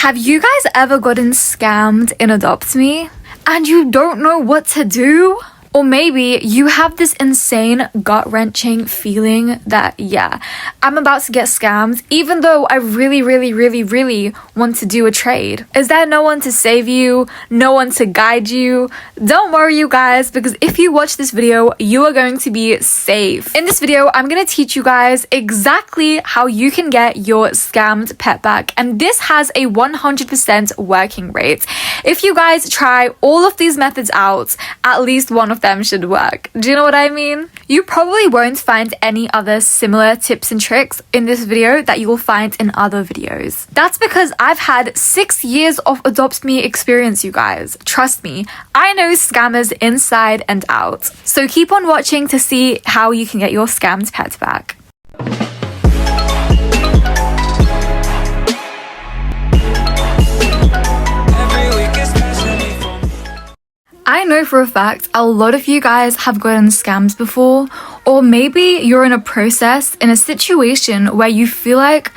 Have you guys ever gotten scammed in Adopt Me and you don't know what to do? Or maybe you have this insane gut-wrenching feeling that, yeah, I'm about to get scammed even though I really want to do a trade. Is there no one to save you? No one to guide you? Don't worry, you guys, because if you watch this video, you are going to be safe. In this video, I'm going to teach you guys exactly how you can get your scammed pet back. And this has a 100% working rate. If you guys try all of these methods out, at least one of them should work. Do you know what I mean? You probably won't find any other similar tips and tricks in this video that you will find in other videos. That's because I've had 6 years of Adopt Me experience, you guys. Trust me, I know scammers inside and out. So keep on watching to see how you can get your scammed pet back. I know for a fact a lot of you guys have gotten scammed before, or maybe you're in a process, in a situation where you feel like,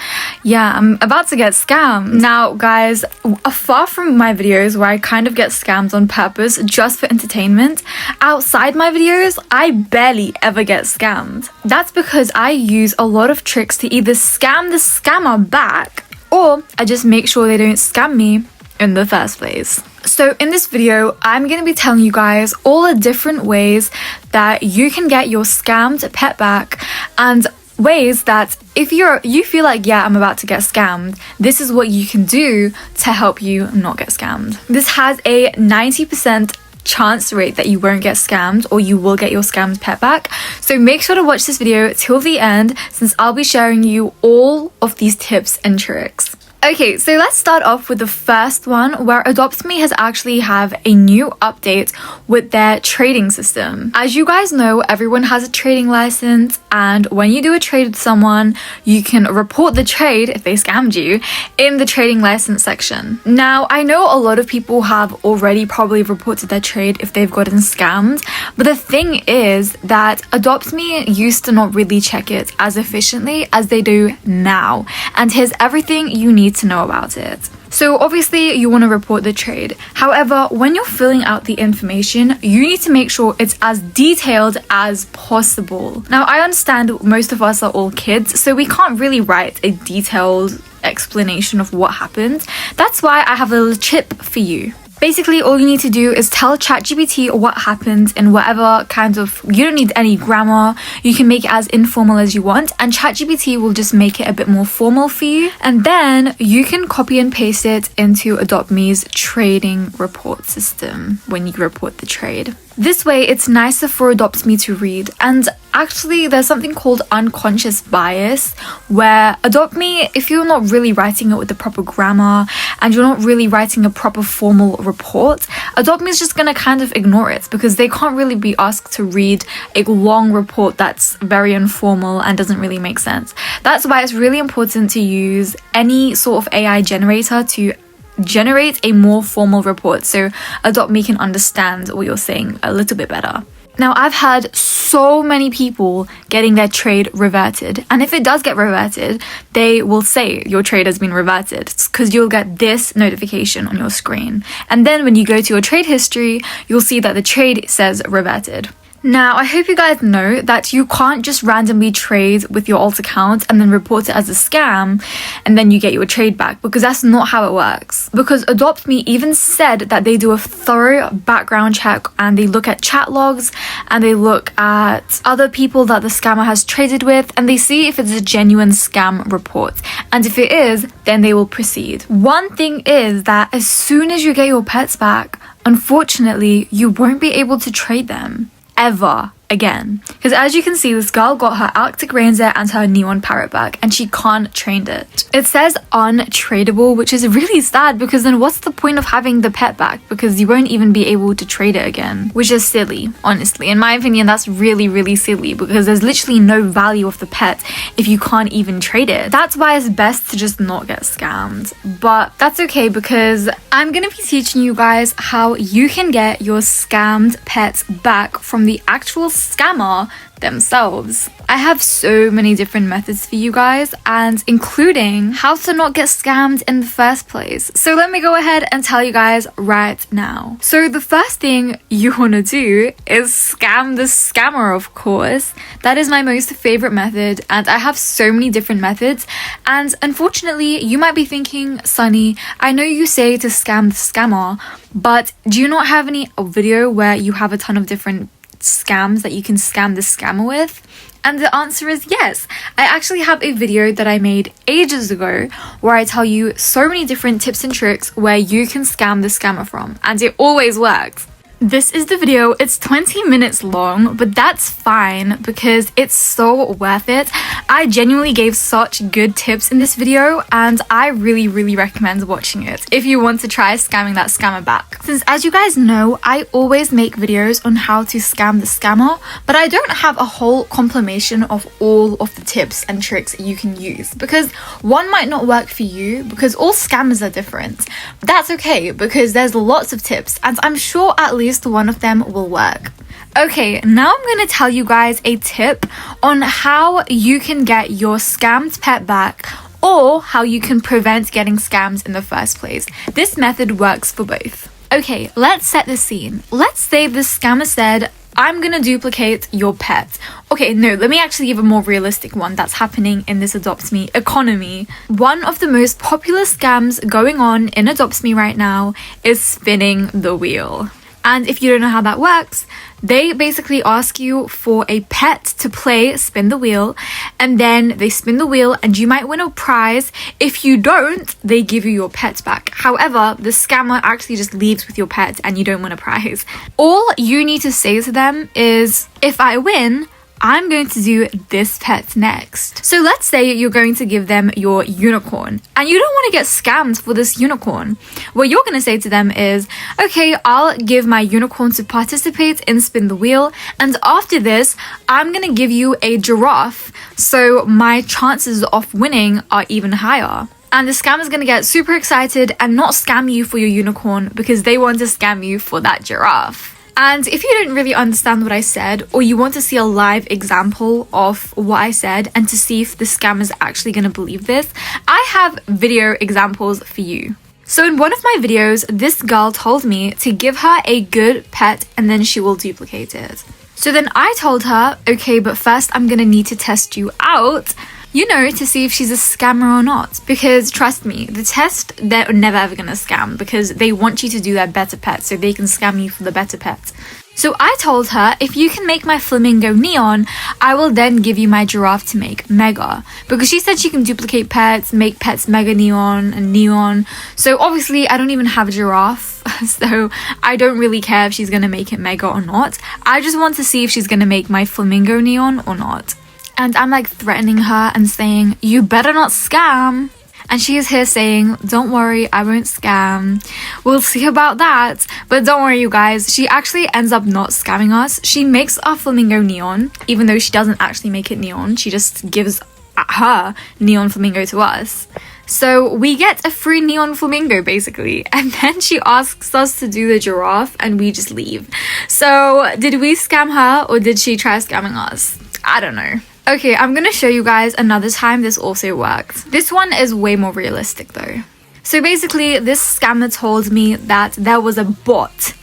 yeah, I'm about to get scammed. Now, guys, far from my videos where I kind of get scammed on purpose just for entertainment, outside my videos, I barely ever get scammed. That's because I use a lot of tricks to either scam the scammer back, or I just make sure they don't scam me in the first place. So in this video, I'm going to be telling you guys all the different ways that you can get your scammed pet back, and ways that if you feel like, yeah, I'm about to get scammed, this is what you can do to help you not get scammed. This has a 90% chance rate that you won't get scammed, or you will get your scammed pet back. So make sure to watch this video till the end, since I'll be sharing you all of these tips and tricks. Okay, so let's start off with the first one, where Adopt Me has actually have a new update with their trading system. As you guys know, everyone has a trading license, and when you do a trade with someone, you can report the trade if they scammed you in the trading license section. Now, I know a lot of people have already probably reported their trade if they've gotten scammed, but the thing is that Adopt Me used to not really check it as efficiently as they do now. And here's everything you need to know about it. So obviously you want to report the trade. However, when you're filling out the information, you need to make sure it's as detailed as possible. Now, I understand most of us are all kids, so we can't really write a detailed explanation of what happened. That's why I have a little tip for you. Basically, all you need to do is tell ChatGPT what happened in whatever kind of, you don't need any grammar, you can make it as informal as you want, and ChatGPT will just make it a bit more formal for you. And then you can copy and paste it into Adopt Me's trading report system when you report the trade. This way, it's nicer for Adopt Me to read. And actually, there's something called unconscious bias, where Adopt Me, if you're not really writing it with the proper grammar and you're not really writing a proper formal report, Adopt Me is just going to kind of ignore it, because they can't really be asked to read a long report that's very informal and doesn't really make sense. That's why it's really important to use any sort of AI generator to generate a more formal report, so Adopt Me can understand what you're saying a little bit better. Now, I've had so many people getting their trade reverted, and if it does get reverted, they will say your trade has been reverted, because you'll get this notification on your screen. And then when you go to your trade history, you'll see that the trade says reverted. Now, I hope you guys know that you can't just randomly trade with your alt account and then report it as a scam and then you get your trade back, because that's not how it works. Because Adopt Me even said that they do a thorough background check, and they look at chat logs, and they look at other people that the scammer has traded with, and they see if it's a genuine scam report. And if it is, then they will proceed. One thing is that as soon as you get your pets back, unfortunately, you won't be able to trade them ever again, because as you can see, this girl got her Arctic reindeer and her neon parrot back, and she can't trade it. It says untradeable, which is really sad, because then what's the point of having the pet back, because you won't even be able to trade it again, which is silly. Honestly, in my opinion, that's really silly, because there's literally no value of the pet if you can't even trade it. That's why it's best to just not get scammed, but that's okay, because I'm gonna be teaching you guys how you can get your scammed pets back from the actual scammer themselves. I have so many different methods for you guys, and including how to not get scammed in the first place. So let me go ahead and tell you guys right now. So the first thing you want to do is scam the scammer, of course. That is my most favorite method, and I have so many different methods. And unfortunately, you might be thinking, Sunny, I know you say to scam the scammer, but do you not have any video where you have a ton of different scams that you can scam the scammer with? And the answer is yes. I actually have a video that I made ages ago where I tell you so many different tips and tricks where you can scam the scammer from, and it always works. This is the video. It's 20 minutes long, but that's fine because it's so worth it. I genuinely gave such good tips in this video, and I really recommend watching it if you want to try scamming that scammer back. Since, as you guys know, I always make videos on how to scam the scammer, but I don't have a whole compilation of all of the tips and tricks you can use because one might not work for you because all scammers are different. That's okay because there's lots of tips, and I'm sure at least one of them will work. Okay, now I'm going to tell you guys a tip on how you can get your scammed pet back, or how you can prevent getting scammed in the first place. This method works for both. Okay, let's set the scene. Let's say the scammer said, I'm gonna duplicate your pet. Okay, no, let me actually give a more realistic one that's happening in this Adopt Me economy. One of the most popular scams going on in Adopt Me right now is spinning the wheel. And if you don't know how that works, they basically ask you for a pet to play spin the wheel, and then they spin the wheel and you might win a prize. If you don't, they give you your pet back. However, the scammer actually just leaves with your pet and you don't win a prize. All you need to say to them is, if I win, I'm going to do this pet next. So let's say you're going to give them your unicorn and you don't want to get scammed for this unicorn. What you're going to say to them is, okay, I'll give my unicorn to participate in spin the wheel, and after this, I'm going to give you a giraffe, so my chances of winning are even higher. And the scammer's going to get super excited and not scam you for your unicorn because they want to scam you for that giraffe. And if you don't really understand what I said, or you want to see a live example of what I said and to see if the scammer is actually going to believe this, I have video examples for you. So in one of my videos, this girl told me to give her a good pet and then she will duplicate it. So then I told her, okay, but first I'm going to need to test you out, you know, to see if she's a scammer or not. Because trust me, the test, they're never ever gonna scam because they want you to do their better pet so they can scam you for the better pet. So I told her, if you can make my flamingo neon, I will then give you my giraffe to make mega. Because she said she can duplicate pets, make pets mega neon and neon. So obviously I don't even have a giraffe, so I don't really care if she's gonna make it mega or not. I just want to see if she's gonna make my flamingo neon or not. And I'm like threatening her and saying, you better not scam. And she is here saying, don't worry, I won't scam. We'll see about that. But don't worry, you guys. She actually ends up not scamming us. She makes our flamingo neon, even though she doesn't actually make it neon. She just gives her neon flamingo to us. So we get a free neon flamingo basically. And then she asks us to do the giraffe and we just leave. So did we scam her or did she try scamming us? I don't know. Okay, I'm gonna show you guys another time this also worked. This one is way more realistic though. So basically, this scammer told me that there was a bot.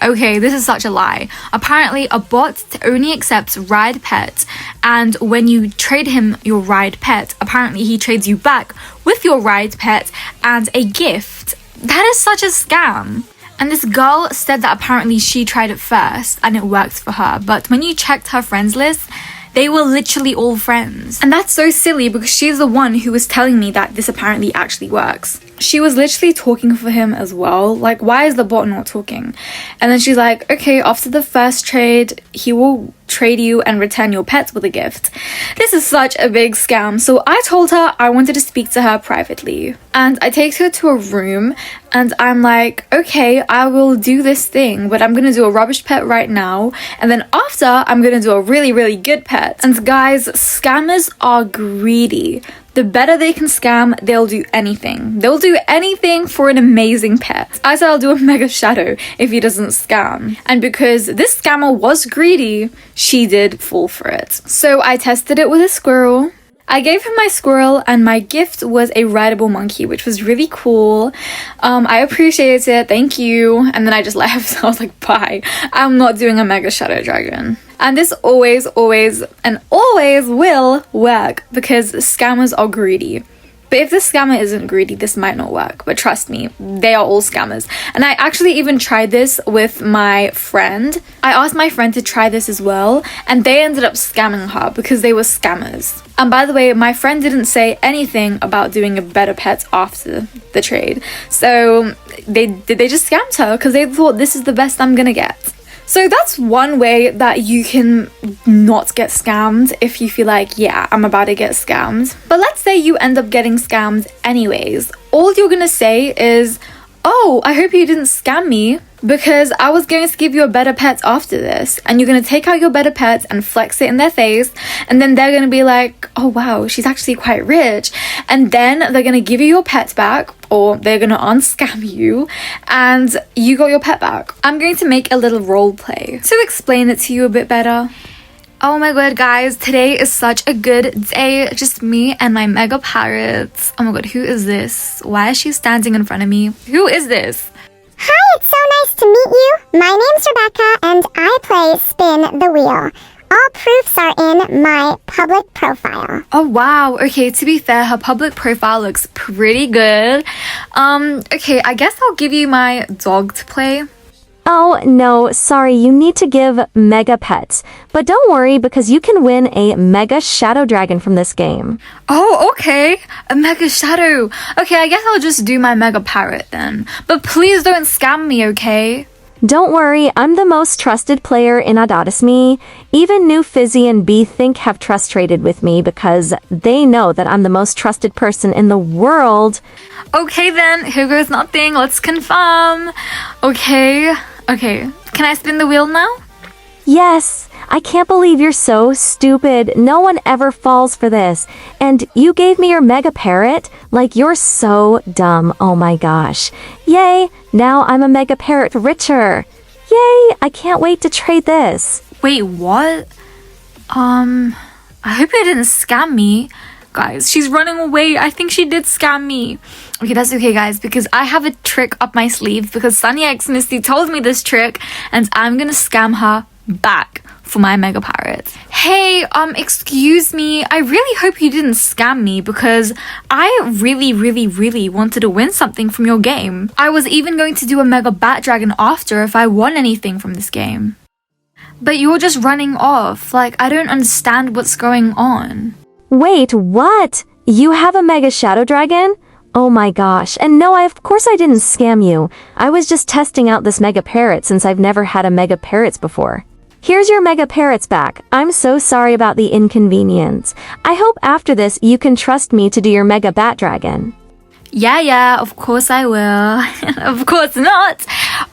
Okay, this is such a lie. Apparently, a bot only accepts ride pets, and when you trade him your ride pet, apparently he trades you back with your ride pet and a gift. That is such a scam. And this girl said that apparently she tried it first and it worked for her, but when you checked her friends list, they were literally all friends. And that's so silly because she's the one who was telling me that this apparently actually works. She was literally talking for him as well. Like, why is the bot not talking? And then she's like, okay, after the first trade, he will trade you and return your pets with a gift. This is such a big scam. So I told her I wanted to speak to her privately. And I take her to a room And I'm like, okay, I will do this thing, but I'm gonna do a rubbish pet right now, and then after I'm gonna do a really, really good pet. And guys, scammers are greedy. The better they can scam, they'll do anything. They'll do anything for an amazing pet. I said I'll do a mega shadow if he doesn't scam. And because this scammer was greedy, she did fall for it. So I tested it with a squirrel. I gave him my squirrel, and my gift was a rideable monkey, which was really cool. I appreciate it, thank you. And then I just left. I was like, bye. I'm not doing a mega shadow dragon. And this always will work because scammers are greedy. But if the scammer isn't greedy, this might not work. But trust me, they are all scammers. And I actually even tried this with my friend. I asked my friend to try this as well, and they ended up scamming her because they were scammers. And by the way, my friend didn't say anything about doing a better pet after the trade. So they just scammed her because they thought this is the best I'm gonna get. So that's one way that you can not get scammed if you feel like, yeah, I'm about to get scammed. But let's say you end up getting scammed anyways. All you're gonna say is, oh, I hope you didn't scam me because I was going to give you a better pet after this. And you're going to take out your better pet and flex it in their face. And then they're going to be like, oh wow, she's actually quite rich. And then they're going to give you your pet back, or they're going to unscam you, and you got your pet back. I'm going to make a little role play to explain it to you a bit better. Oh my god, guys, today is such a good day. Just me and my mega parrot. Oh my god, who is this? Why is she standing in front of me? Who is this? Hi, it's so nice to meet you. My name's Rebecca, and I play Spin the Wheel. All proofs are in my public profile. Oh wow, okay, to be fair, her public profile looks pretty good. Okay, I guess I'll give you my dog to play. Oh, no, sorry, you need to give Mega Pets. But don't worry, because you can win a Mega Shadow Dragon from this game. Oh, okay, a Mega Shadow. Okay, I guess I'll just do my Mega Parrot then. But please don't scam me, okay? Don't worry, I'm the most trusted player in Adotisme. Even New Fizzy and B Think have trust traded with me because they know that I'm the most trusted person in the world. Okay then, here goes nothing, let's confirm. Okay, can I spin the wheel now? Yes, I can't believe you're so stupid. No one ever falls for this. And you gave me your Mega Parrot? Like, you're so dumb. Oh my gosh. Yay, now I'm a Mega Parrot richer. Yay, I can't wait to trade this. Wait, what? I hope you didn't scam me. Guys, she's running away. I think she did scam me. Okay, that's okay, guys, because I have a trick up my sleeve because SunnyxMisty told me this trick, and I'm gonna scam her back for my Mega Parrot. Hey, excuse me. I really hope you didn't scam me because I really wanted to win something from your game. I was even going to do a Mega Bat Dragon after if I won anything from this game. But you're just running off. Like, I don't understand what's going on. Wait, what? You have a Mega Shadow Dragon? Oh my gosh. And no, of course I didn't scam you. I was just testing out this Mega Parrot since I've never had a Mega Parrots before. Here's your Mega Parrots back. I'm so sorry about the inconvenience. I hope after this you can trust me to do your Mega Bat Dragon. Yeah, of course I will. Of course not.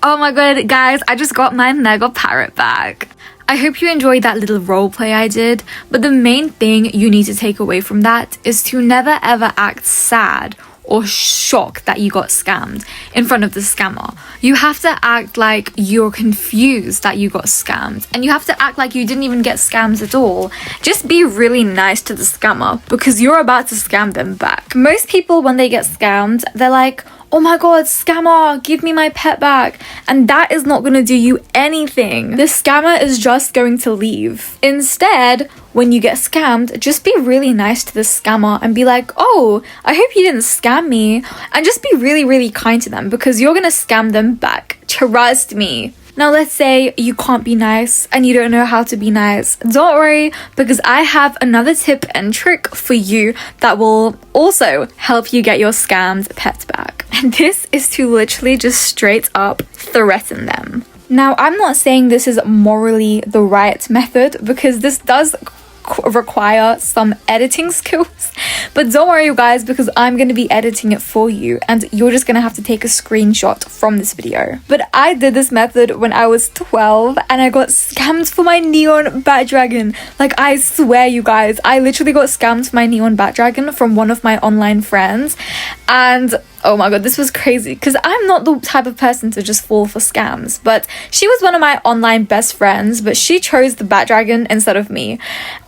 Oh my god, guys, I just got my Mega Parrot back. I hope you enjoyed that little roleplay I did, but the main thing you need to take away from that is to never ever act sad or shocked that you got scammed in front of the scammer. You have to act like you're confused that you got scammed, and you have to act like you didn't even get scammed at all. Just be really nice to the scammer because you're about to scam them back. Most people, when they get scammed, they're like, oh my god, scammer, give me my pet back. And that is not going to do you anything. The scammer is just going to leave. Instead, when you get scammed, just be really nice to the scammer and be like, oh, I hope you didn't scam me. And just be really kind to them because you're going to scam them back. Trust me. Now let's say you can't be nice and you don't know how to be nice. Don't worry, because I have another tip and trick for you that will also help you get your scammed pet back. And this is to literally just straight up threaten them. Now, I'm not saying this is morally the right method because this does require some editing skills. But don't worry, you guys, because I'm going to be editing it for you and you're just going to have to take a screenshot from this video. But I did this method when I was 12 and I got scammed for my neon bat dragon. Like, I swear, you guys, I literally got scammed for my neon bat dragon from one of my online friends. And oh my god, this was crazy because I'm not the type of person to just fall for scams, but she was one of my online best friends, but she chose the bat dragon instead of me,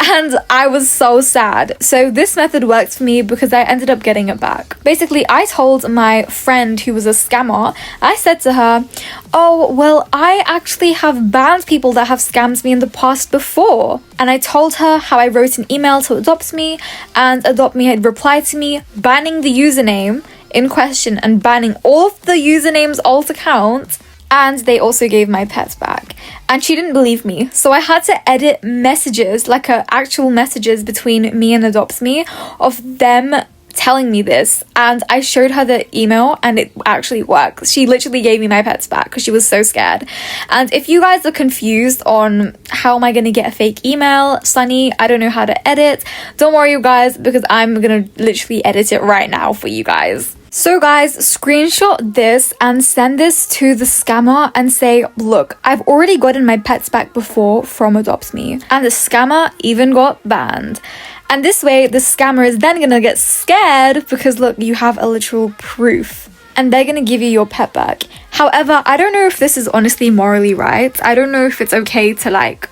and I was so sad. So this method worked for me because I ended up getting it back. Basically, I told my friend who was a scammer, I said to her, oh, well, I actually have banned people that have scammed me in the past before. And I told her how I wrote an email to Adopt Me, and Adopt Me had replied to me, banning the username in question and banning all of the username's alt accounts, and they also gave my pets back. And she didn't believe me, so I had to edit messages, like actual messages between me and Adopt Me of them telling me this, and I showed her the email and it actually worked. She literally gave me my pets back because she was so scared. And if you guys are confused on how am I going to get a fake email, Sunny, I don't know how to edit, don't worry, you guys, because I'm going to literally edit it right now for you guys. So guys, screenshot this and send this to the scammer and say, look, I've already gotten my pets back before from Adopt Me, and the scammer even got banned. And this way, the scammer is then gonna get scared because look, you have a literal proof. And they're gonna give you your pet back. However, I don't know if this is honestly morally right. I don't know if it's okay to like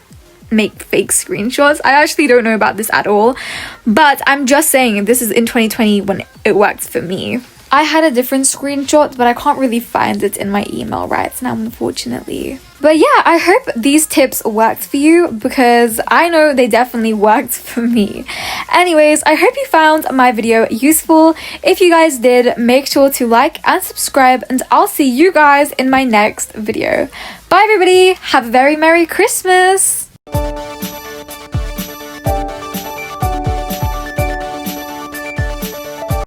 make fake screenshots. I actually don't know about this at all. But I'm just saying this is in 2020 when it worked for me. I had a different screenshot, but I can't really find it in my email right now, unfortunately. But yeah, I hope these tips worked for you because I know they definitely worked for me. Anyways, I hope you found my video useful. If you guys did, make sure to like and subscribe, and I'll see you guys in my next video. Bye everybody, have a very Merry Christmas!